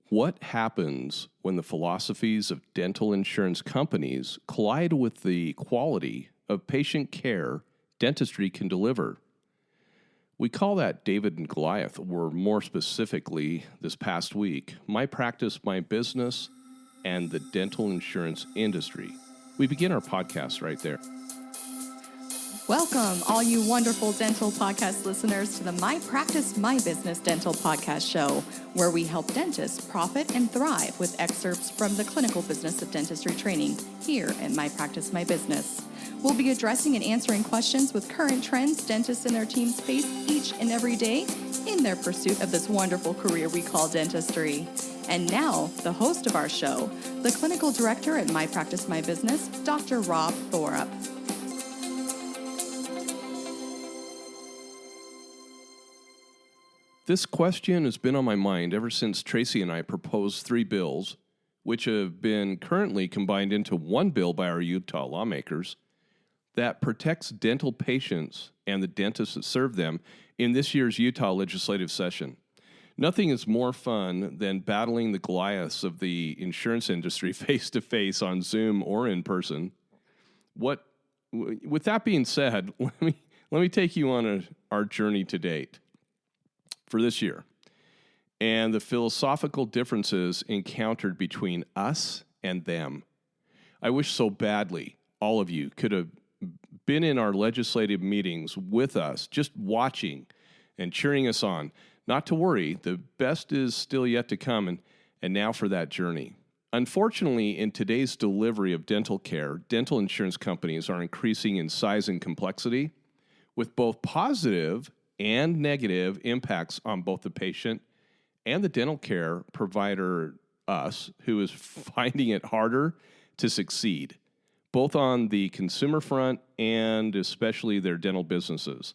What happens when the philosophies of dental insurance companies collide with the quality of patient care dentistry can deliver? We call that David and Goliath, or more specifically, this past week, my practice, my business, and the dental insurance industry. We begin our podcast right there. Welcome, all you wonderful dental podcast listeners, to the My Practice, My Business Dental Podcast Show, where we help dentists profit and thrive with excerpts from the clinical business of dentistry training here at My Practice, My Business. We'll be addressing and answering questions with current trends dentists and their teams face each and every day in their pursuit of this wonderful career we call dentistry. And now, the host of our show, the clinical director at My Practice, My Business, Dr. Rob Thorup. This question has been on my mind ever since Tracy and I proposed 3 bills, which have been currently combined into one bill by our Utah lawmakers, that protects dental patients and the dentists that serve them in this year's Utah legislative session. Nothing is more fun than battling the Goliaths of the insurance industry face-to-face on Zoom or in person. With that being said, let me take you on our journey to date for this year and the philosophical differences encountered between us and them. I wish so badly all of you could have been in our legislative meetings with us, just watching and cheering us on. Not to worry, the best is still yet to come, and now for that journey. Unfortunately, in today's delivery of dental care, dental insurance companies are increasing in size and complexity, with both positive and negative impacts on both the patient and the dental care provider, us, who is finding it harder to succeed, both on the consumer front and especially their dental businesses.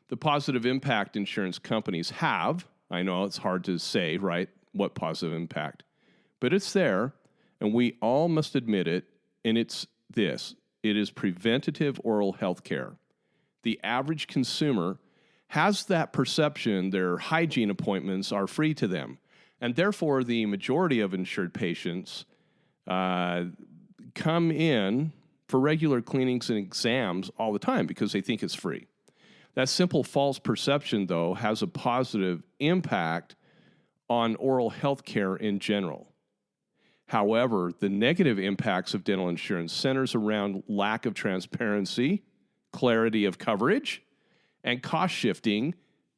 The positive impact insurance companies have, I know it's hard to say, right, what positive impact, but it's there, and we all must admit it, and it's this: it is preventative oral health care. The average consumer has that perception their hygiene appointments are free to them, and therefore the majority of insured patients come in for regular cleanings and exams all the time because they think it's free. That simple false perception, though, has a positive impact on oral health care in general. However, the negative impacts of dental insurance centers around lack of transparency, clarity of coverage, and cost shifting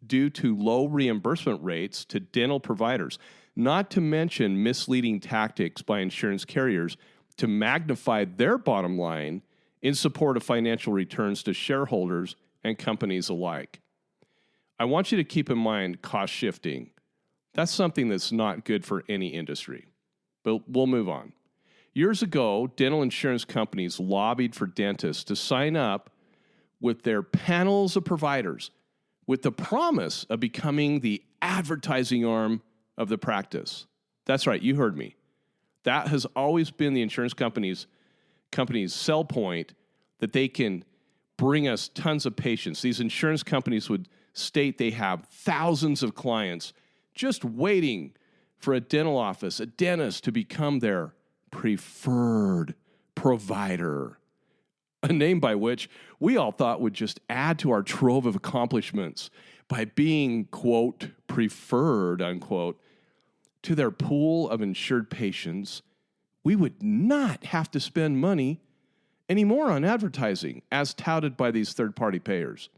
due to low reimbursement rates to dental providers, not to mention misleading tactics by insurance carriers to magnify their bottom line in support of financial returns to shareholders and companies alike. I want you to keep in mind cost shifting. That's something that's not good for any industry. But we'll move on. Years ago, dental insurance companies lobbied for dentists to sign up with their panels of providers with the promise of becoming the advertising arm of the practice. That's right, you heard me. That has always been the insurance company's sell point, that they can bring us tons of patients. These insurance companies would state they have thousands of clients just waiting for a dental office, a dentist, to become their preferred provider, a name by which we all thought would just add to our trove of accomplishments by being, quote, preferred, unquote, to their pool of insured patients. We would not have to spend money anymore on advertising, as touted by these third-party payers.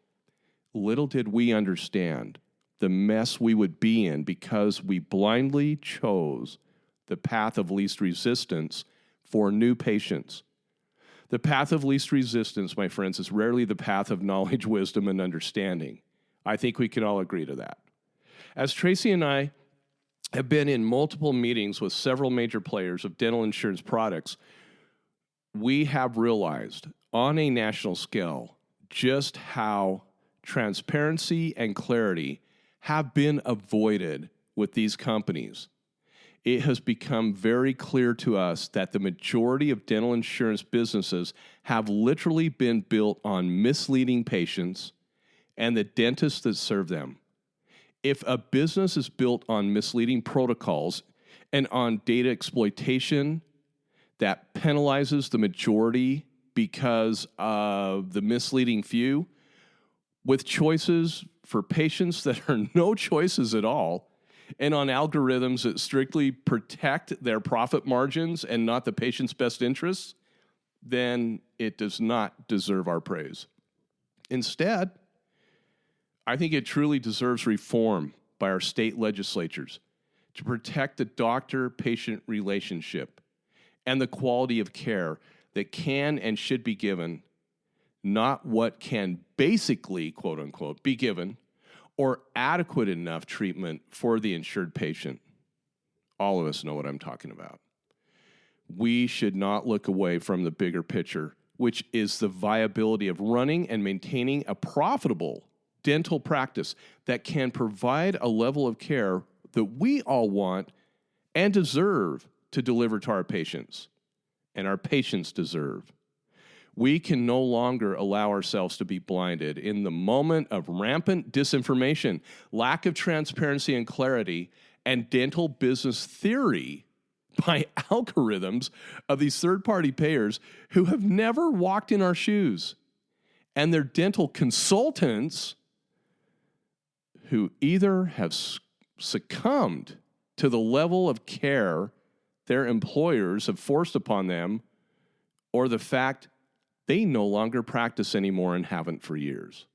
Little did we understand the mess we would be in because we blindly chose the path of least resistance for new patients. The path of least resistance, my friends, is rarely the path of knowledge, wisdom, and understanding. I think we can all agree to that. As Tracy and I have been in multiple meetings with several major players of dental insurance products, we have realized on a national scale just how transparency and clarity have been avoided with these companies. It has become very clear to us that the majority of dental insurance businesses have literally been built on misleading patients and the dentists that serve them. If a business is built on misleading protocols and on data exploitation that penalizes the majority because of the misleading few, with choices for patients that are no choices at all, and on algorithms that strictly protect their profit margins and not the patient's best interests, then it does not deserve our praise. Instead, I think it truly deserves reform by our state legislatures to protect the doctor-patient relationship and the quality of care that can and should be given, not what can basically, quote unquote, be given, or adequate enough treatment for the insured patient. All of us know what I'm talking about. We should not look away from the bigger picture, which is the viability of running and maintaining a profitable dental practice that can provide a level of care that we all want and deserve to deliver to our patients, and our patients deserve. We can no longer allow ourselves to be blinded in the moment of rampant disinformation, lack of transparency and clarity, and dental business theory by algorithms of these third-party payers who have never walked in our shoes, and their dental consultants who either have succumbed to the level of care their employers have forced upon them, or the fact they no longer practice anymore and haven't for years.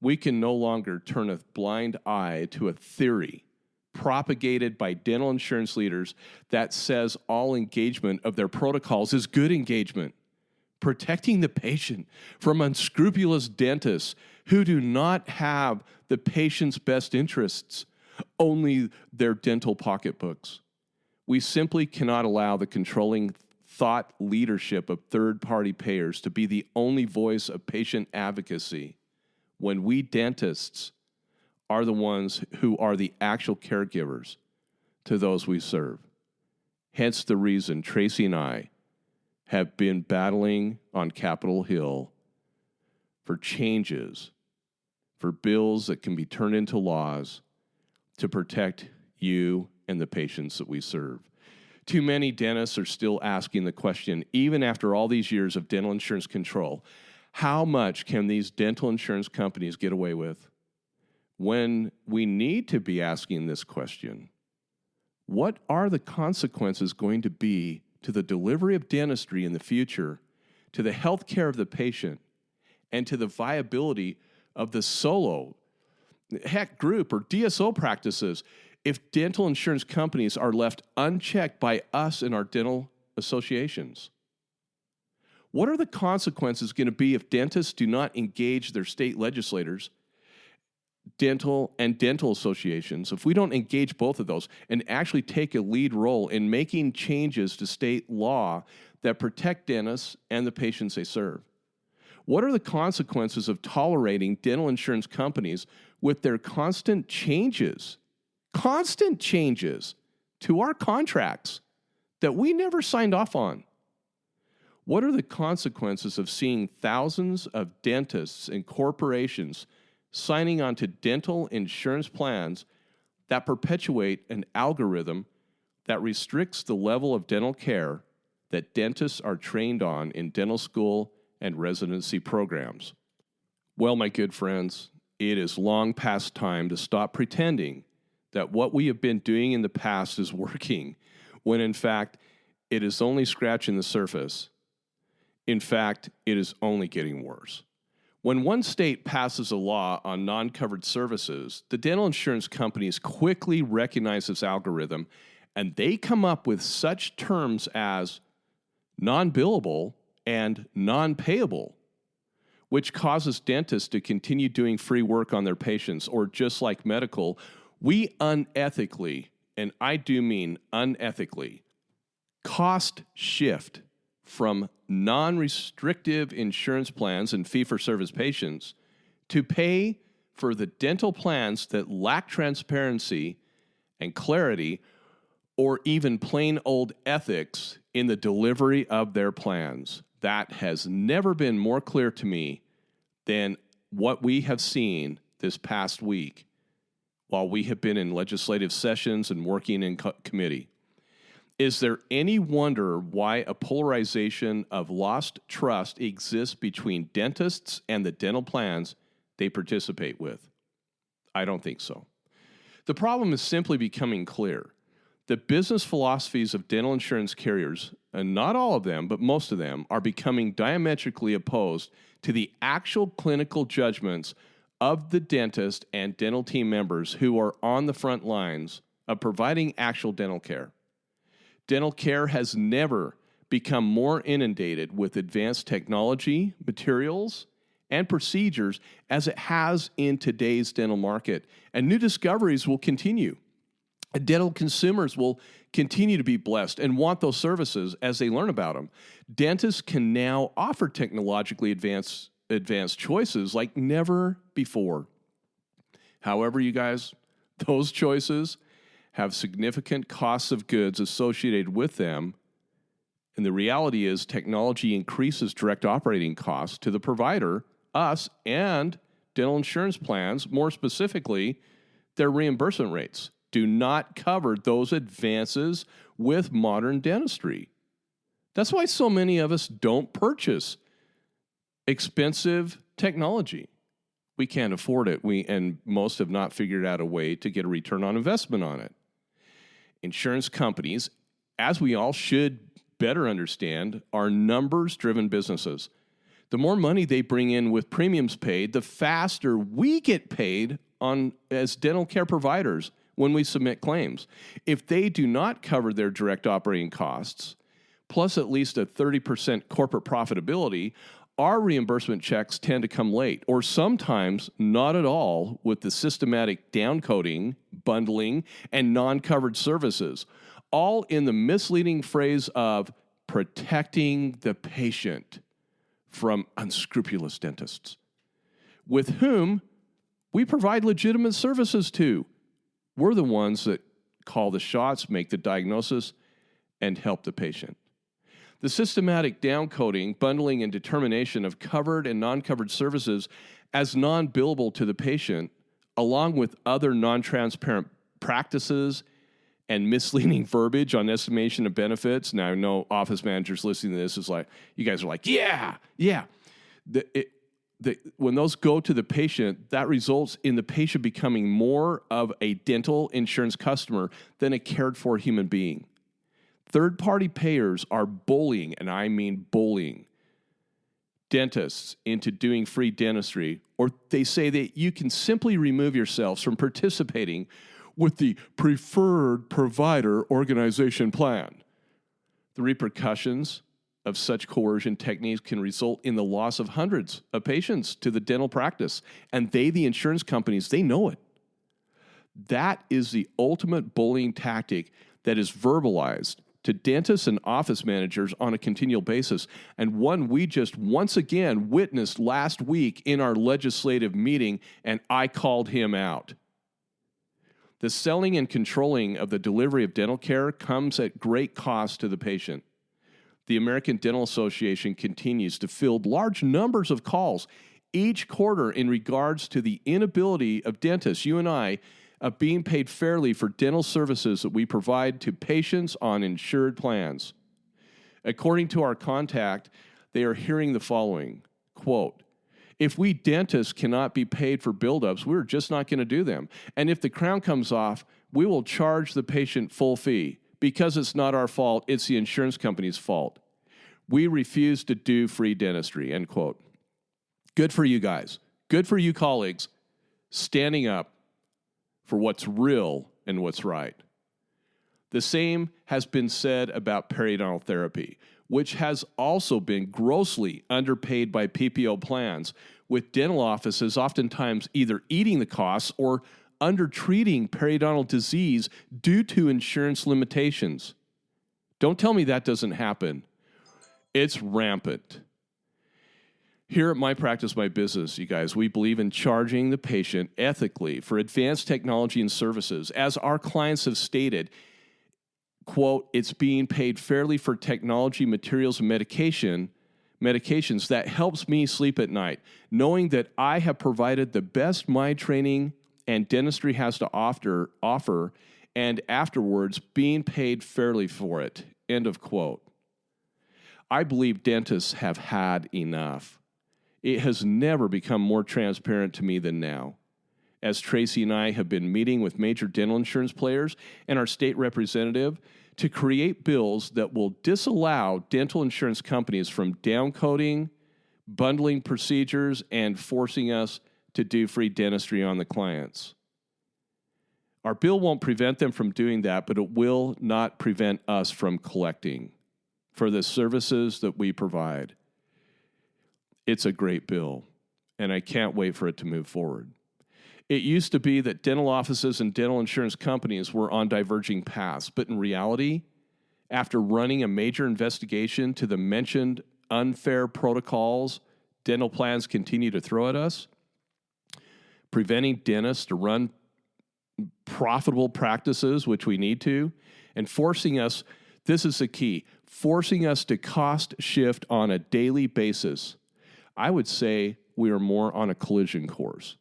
We can no longer turn a blind eye to a theory propagated by dental insurance leaders that says all engagement of their protocols is good engagement, protecting the patient from unscrupulous dentists who do not have the patient's best interests, only their dental pocketbooks. We simply cannot allow the controlling thought leadership of third-party payers to be the only voice of patient advocacy when we dentists are the ones who are the actual caregivers to those we serve. Hence the reason Tracy and I have been battling on Capitol Hill for changes, for bills that can be turned into laws to protect you and the patients that we serve. Too many dentists are still asking the question, even after all these years of dental insurance control, how much can these dental insurance companies get away with? When we need to be asking this question, what are the consequences going to be to the delivery of dentistry in the future, to the health care of the patient, and to the viability of the solo, group or DSO practices if dental insurance companies are left unchecked by us and our dental associations? What are the consequences going to be if dentists do not engage their state legislators, dental associations, if we don't engage both of those and actually take a lead role in making changes to state law that protect dentists and the patients they serve? What are the consequences of tolerating dental insurance companies with their constant changes to our contracts that we never signed off on? What are the consequences of seeing thousands of dentists and corporations signing on to dental insurance plans that perpetuate an algorithm that restricts the level of dental care that dentists are trained on in dental school and residency programs? Well, my good friends, it is long past time to stop pretending that what we have been doing in the past is working, when in fact, it is only scratching the surface. In fact, it is only getting worse. When one state passes a law on non-covered services, the dental insurance companies quickly recognize this algorithm, and they come up with such terms as non-billable and non-payable, which causes dentists to continue doing free work on their patients, or just like medical, we unethically, and I do mean unethically, cost shift from non-restrictive insurance plans and fee-for-service patients to pay for the dental plans that lack transparency and clarity, or even plain old ethics in the delivery of their plans. That has never been more clear to me than what we have seen this past week while we have been in legislative sessions and working in committee. Is there any wonder why a polarization of lost trust exists between dentists and the dental plans they participate with? I don't think so. The problem is simply becoming clear. The business philosophies of dental insurance carriers, and not all of them, but most of them, are becoming diametrically opposed to the actual clinical judgments of the dentist and dental team members who are on the front lines of providing actual dental care. Dental care has never become more inundated with advanced technology, materials, and procedures as it has in today's dental market. And new discoveries will continue. Dental consumers will continue to be blessed and want those services as they learn about them. Dentists can now offer technologically advanced choices like never before. However, you guys, those choices have significant costs of goods associated with them. And the reality is technology increases direct operating costs to the provider, us, and dental insurance plans. More specifically, their reimbursement rates do not cover those advances with modern dentistry. That's why so many of us don't purchase expensive technology. We can't afford it. And most have not figured out a way to get a return on investment on it. Insurance companies, as we all should better understand, are numbers-driven businesses. The more money they bring in with premiums paid, the faster we get paid as dental care providers when we submit claims. If they do not cover their direct operating costs, plus at least a 30% corporate profitability, our reimbursement checks tend to come late, or sometimes not at all, with the systematic downcoding, bundling, and non-covered services, all in the misleading phrase of protecting the patient from unscrupulous dentists, with whom we provide legitimate services to. We're the ones that call the shots, make the diagnosis, and help the patient. The systematic downcoding, bundling, and determination of covered and non-covered services as non-billable to the patient, along with other non-transparent practices and misleading verbiage on estimation of benefits. Now, I know office managers listening to this is like, you guys are like, yeah. When those go to the patient, that results in the patient becoming more of a dental insurance customer than a cared-for human being. Third-party payers are bullying, and I mean bullying, dentists into doing free dentistry, or they say that you can simply remove yourselves from participating with the preferred provider organization plan. The repercussions of such coercion techniques can result in the loss of hundreds of patients to the dental practice, and they, the insurance companies, they know it. That is the ultimate bullying tactic that is verbalized to dentists and office managers on a continual basis, and one we just once again witnessed last week in our legislative meeting, and I called him out. The selling and controlling of the delivery of dental care comes at great cost to the patient. The American Dental Association continues to field large numbers of calls each quarter in regards to the inability of dentists, you and I, of being paid fairly for dental services that we provide to patients on insured plans. According to our contact, they are hearing the following, quote, "If we dentists cannot be paid for buildups, we're just not going to do them. And if the crown comes off, we will charge the patient full fee because it's not our fault, it's the insurance company's fault. We refuse to do free dentistry," end quote. Good for you guys. Good for you colleagues standing up for what's real and what's right. The same has been said about periodontal therapy, which has also been grossly underpaid by PPO plans, with dental offices oftentimes either eating the costs or undertreating periodontal disease due to insurance limitations. Don't tell me that doesn't happen. It's rampant. Here at My Practice, My Business, you guys, we believe in charging the patient ethically for advanced technology and services. As our clients have stated, quote, "It's being paid fairly for technology, materials, and medications that helps me sleep at night, knowing that I have provided the best my training and dentistry has to offer, and afterwards being paid fairly for it. End of quote. I believe dentists have had enough. It has never become more transparent to me than now. As Tracy and I have been meeting with major dental insurance players and our state representative to create bills that will disallow dental insurance companies from downcoding, bundling procedures, and forcing us to do free dentistry on the clients. Our bill won't prevent them from doing that, but it will not prevent us from collecting for the services that we provide. It's a great bill, and I can't wait for it to move forward. It used to be that dental offices and dental insurance companies were on diverging paths, but in reality, after running a major investigation to the mentioned unfair protocols dental plans continue to throw at us, preventing dentists to run profitable practices, which we need to, and forcing us, this is the key, forcing us to cost shift on a daily basis, I would say we are more on a collision course.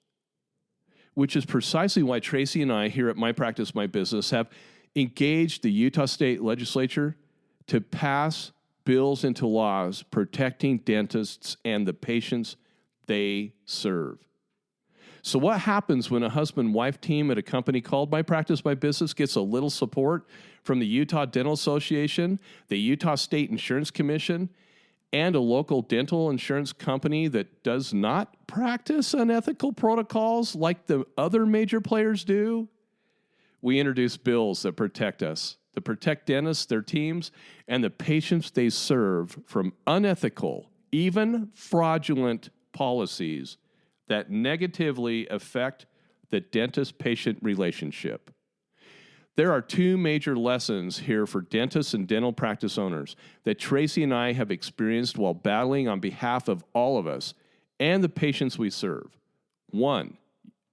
Which is precisely why Tracy and I here at My Practice, My Business have engaged the Utah State Legislature to pass bills into laws protecting dentists and the patients they serve. So what happens when a husband-wife team at a company called My Practice, My Business gets a little support from the Utah Dental Association, the Utah State Insurance Commission, and a local dental insurance company that does not practice unethical protocols like the other major players do? We introduce bills that protect us, that protect dentists, their teams, and the patients they serve from unethical, even fraudulent policies that negatively affect the dentist-patient relationship. There are two major lessons here for dentists and dental practice owners that Tracy and I have experienced while battling on behalf of all of us and the patients we serve. One,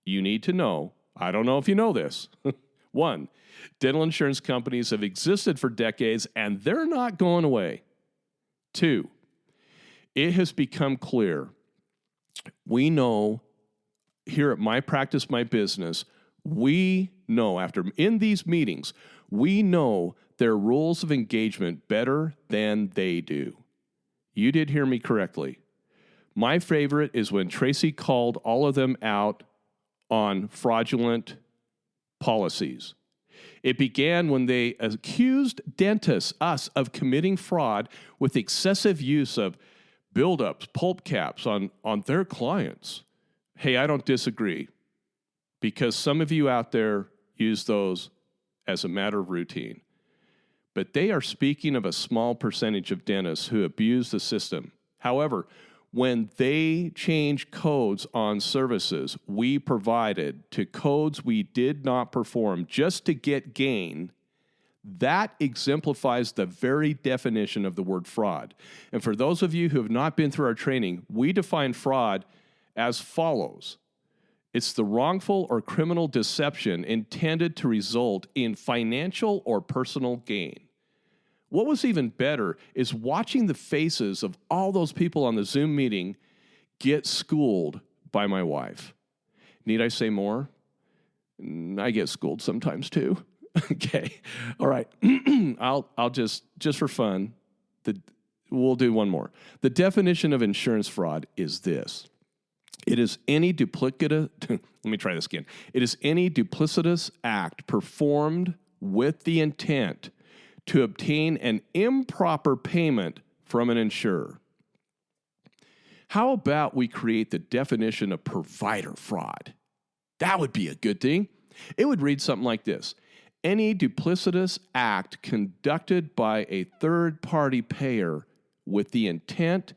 you need to know, I don't know if you know this. One, dental insurance companies have existed for decades and they're not going away. Two, it has become clear. We know here at My Practice, My Business, we know in these meetings, we know their rules of engagement better than they do. You did hear me correctly. My favorite is when Tracy called all of them out on fraudulent policies. It began when they accused dentists, us, of committing fraud with excessive use of buildups, pulp caps on their clients. Hey, I don't disagree, because some of you out there use those as a matter of routine. But they are speaking of a small percentage of dentists who abuse the system. However, when they change codes on services we provided to codes we did not perform just to get gain, that exemplifies the very definition of the word fraud. And for those of you who have not been through our training, we define fraud as follows. It's the wrongful or criminal deception intended to result in financial or personal gain. What was even better is watching the faces of all those people on the Zoom meeting get schooled by my wife. Need I say more? I get schooled sometimes too. Okay. All right. I'll just for fun, we'll do one more. The definition of insurance fraud is this. It is any duplicative, let me try this again. It is any duplicitous act performed with the intent to obtain an improper payment from an insurer. How about we create the definition of provider fraud? That would be a good thing. It would read something like this. Any duplicitous act conducted by a third-party payer with the intent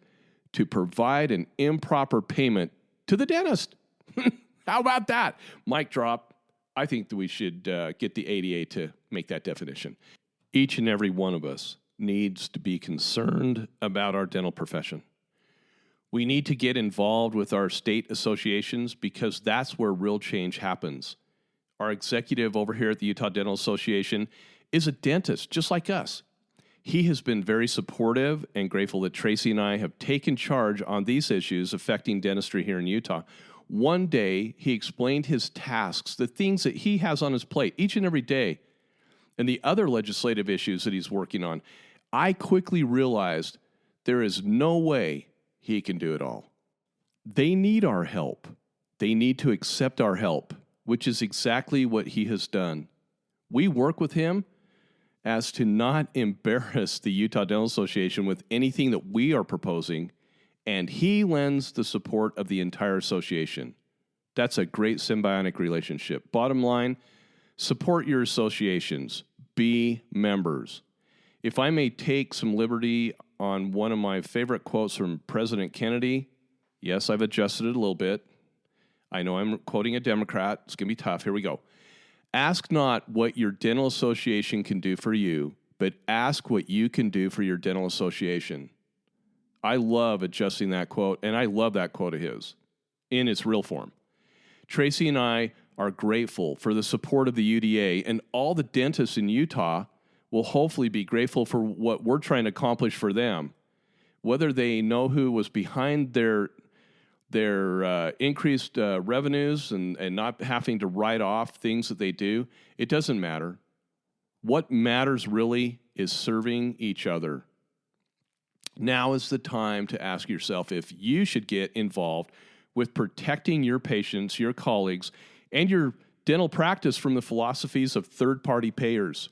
to provide an improper payment to the dentist. How about that? Mic drop. I think that we should get the ADA to make that definition. Each and every one of us needs to be concerned about our dental profession. We need to get involved with our state associations because that's where real change happens. Our executive over here at the Utah Dental Association is a dentist, just like us. He has been very supportive and grateful that Tracy and I have taken charge on these issues affecting dentistry here in Utah. One day, he explained his tasks, the things that he has on his plate each and every day, and the other legislative issues that he's working on. I quickly realized there is no way he can do it all. They need our help. They need to accept our help, which is exactly what he has done. We work with him as to not embarrass the Utah Dental Association with anything that we are proposing, and he lends the support of the entire association. That's a great symbiotic relationship. Bottom line, support your associations. Be members. If I may take some liberty on one of my favorite quotes from President Kennedy, yes, I've adjusted it a little bit. I know I'm quoting a Democrat. It's going to be tough. Here we go. Ask not what your dental association can do for you, but ask what you can do for your dental association. I love adjusting that quote, and I love that quote of his in its real form. Tracy and I are grateful for the support of the UDA, and all the dentists in Utah will hopefully be grateful for what we're trying to accomplish for them. Whether they know who was behind their increased revenues and not having to write off things that they do, it doesn't matter. What matters really is serving each other. Now is the time to ask yourself if you should get involved with protecting your patients, your colleagues, and your dental practice from the philosophies of third-party payers.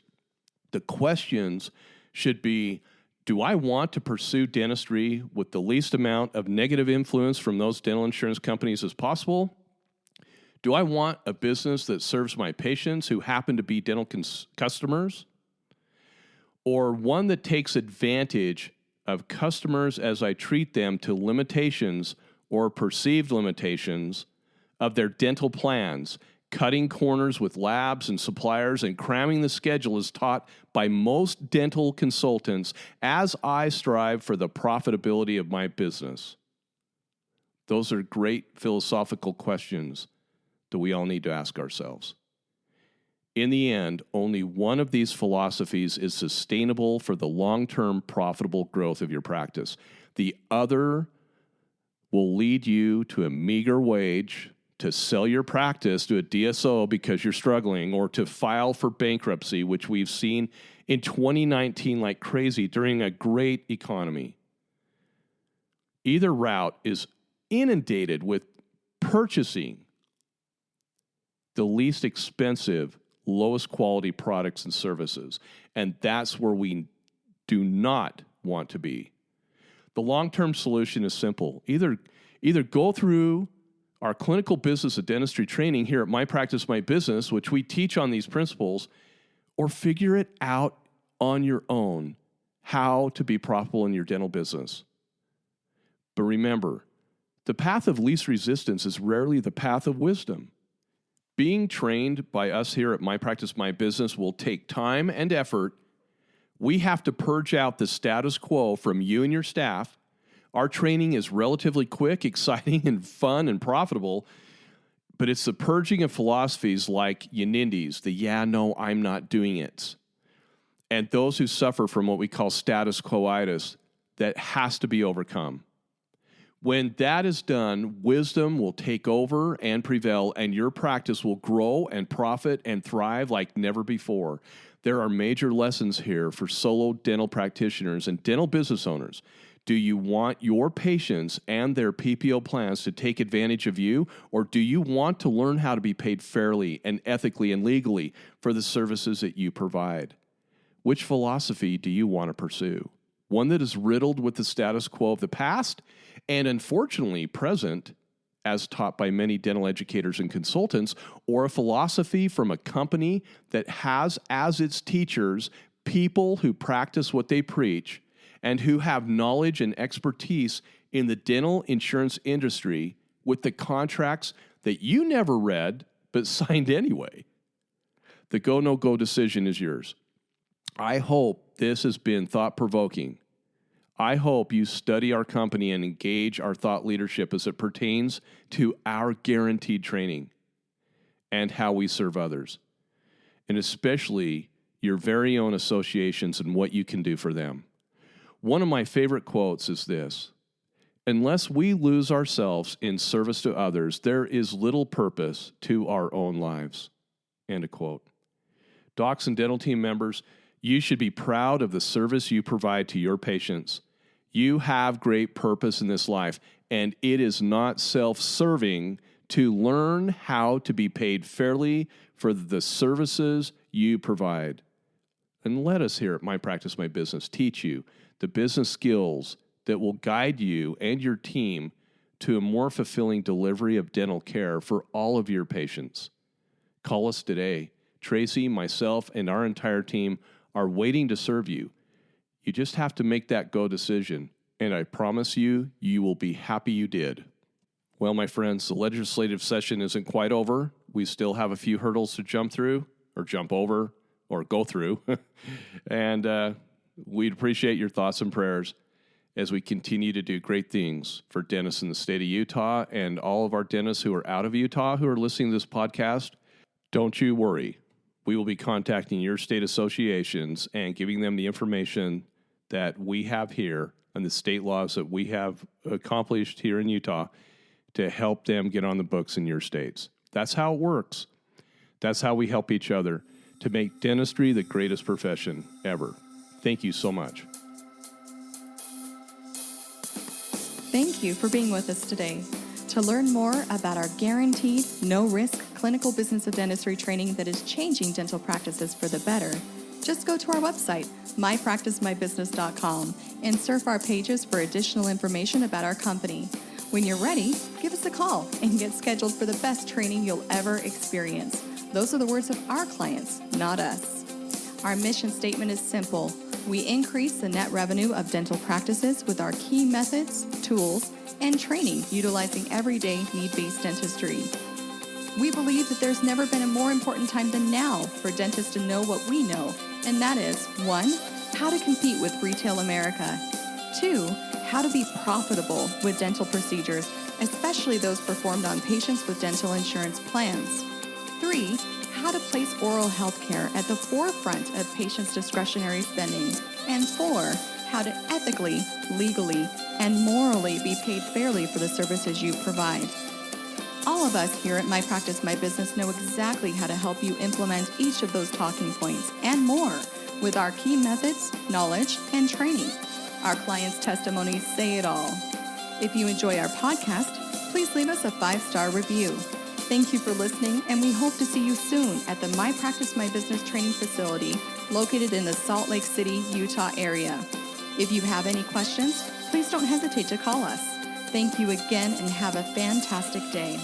The questions should be, do I want to pursue dentistry with the least amount of negative influence from those dental insurance companies as possible? Do I want a business that serves my patients who happen to be dental customers? Or one that takes advantage of customers as I treat them to limitations or perceived limitations of their dental plans, cutting corners with labs and suppliers and cramming the schedule as taught by most dental consultants as I strive for the profitability of my business? Those are great philosophical questions that we all need to ask ourselves. In the end, only one of these philosophies is sustainable for the long-term profitable growth of your practice. The other will lead you to a meager wage, to sell your practice to a DSO because you're struggling, or to file for bankruptcy, which we've seen in 2019 like crazy during a great economy. Either route is inundated with purchasing the least expensive, lowest quality products and services, and that's where we do not want to be. The long-term solution is simple. Either go through our clinical business of dentistry training here at My Practice, My Business, which we teach on these principles, or figure it out on your own how to be profitable in your dental business. But remember, the path of least resistance is rarely the path of wisdom. Being trained by us here at My Practice, My Business will take time and effort. We have to purge out the status quo from you and your staff. Our training is relatively quick, exciting, and fun and profitable, but it's the purging of philosophies like Yanindis, the yeah, no, I'm not doing it, and those who suffer from what we call status quoitis that has to be overcome. When that is done, wisdom will take over and prevail, and your practice will grow and profit and thrive like never before. There are major lessons here for solo dental practitioners and dental business owners. Do you want your patients and their PPO plans to take advantage of you, or do you want to learn how to be paid fairly and ethically and legally for the services that you provide? Which philosophy do you want to pursue? One that is riddled with the status quo of the past and unfortunately present, as taught by many dental educators and consultants, or a philosophy from a company that has as its teachers people who practice what they preach and who have knowledge and expertise in the dental insurance industry with the contracts that you never read but signed anyway? The go, no-go decision is yours. I hope this has been thought-provoking. I hope you study our company and engage our thought leadership as it pertains to our guaranteed training and how we serve others, and especially your very own associations and what you can do for them. One of my favorite quotes is this: Unless we lose ourselves in service to others, there is little purpose to our own lives. End of quote. Docs and dental team members, you should be proud of the service you provide to your patients. You have great purpose in this life, and it is not self-serving to learn how to be paid fairly for the services you provide. And let us here at My Practice, My Business teach you the business skills that will guide you and your team to a more fulfilling delivery of dental care for all of your patients. Call us today. Tracy, myself, and our entire team are waiting to serve you. You just have to make that go decision, and I promise you, you will be happy you did. Well, my friends, the legislative session isn't quite over. We still have a few hurdles to jump through, or jump over, or go through. And we'd appreciate your thoughts and prayers as we continue to do great things for dentists in the state of Utah and all of our dentists who are out of Utah who are listening to this podcast. Don't you worry. We will be contacting your state associations and giving them the information that we have here and the state laws that we have accomplished here in Utah to help them get on the books in your states. That's how it works. That's how we help each other to make dentistry the greatest profession ever. Thank you so much. Thank you for being with us today. To learn more about our guaranteed, no-risk clinical business of dentistry training that is changing dental practices for the better, just go to our website, mypracticemybusiness.com, and surf our pages for additional information about our company. When you're ready, give us a call and get scheduled for the best training you'll ever experience. Those are the words of our clients, not us. Our mission statement is simple. We increase the net revenue of dental practices with our key methods, tools, and training utilizing everyday need-based dentistry. We believe that there's never been a more important time than now for dentists to know what we know, and that is 1, how to compete with retail America. 2, how to be profitable with dental procedures, especially those performed on patients with dental insurance plans. 3, how to place oral health care at the forefront of patients' discretionary spending. And 4, how to ethically, legally, and morally be paid fairly for the services you provide. All of us here at My Practice, My Business know exactly how to help you implement each of those talking points and more with our key methods, knowledge, and training. Our clients' testimonies say it all. If you enjoy our podcast, please leave us a 5-star review. Thank you for listening, and we hope to see you soon at the My Practice, My Business training facility located in the Salt Lake City, Utah area. If you have any questions, please don't hesitate to call us. Thank you again and have a fantastic day.